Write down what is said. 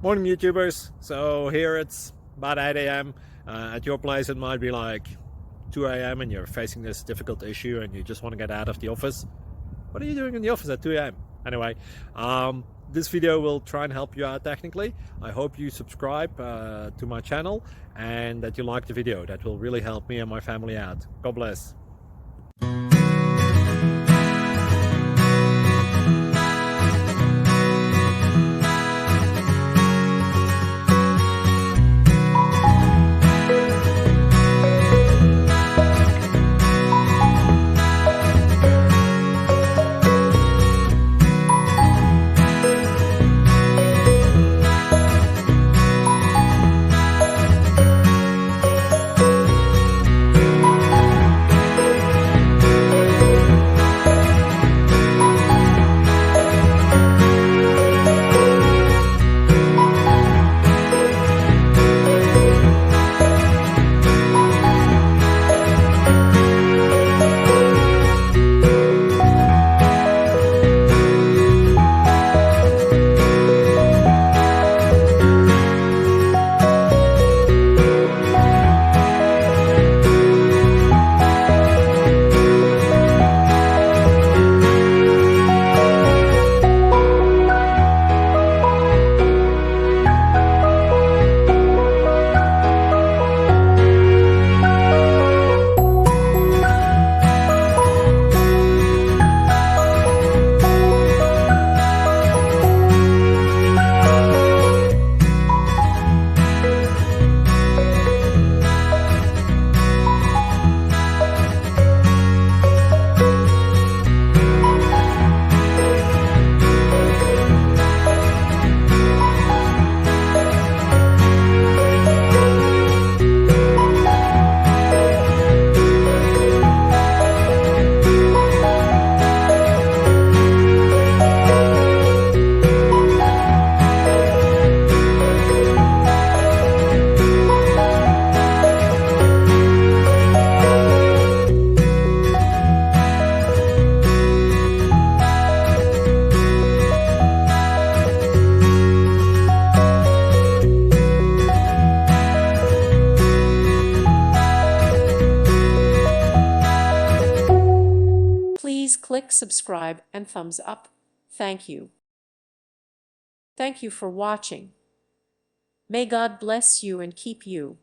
Morning YouTubers. So here it's about 8 a.m. At your place it might be like 2 a.m. and you're facing this difficult issue and you just want to get out of the office. What are you doing in the office at 2 a.m.? Anyway, this video will try and help you out technically. I hope you subscribe to my channel and that you like the video. That will really help me and my family out. God bless. Please click subscribe and thumbs up. Thank you. Thank you for watching. May God bless you and keep you.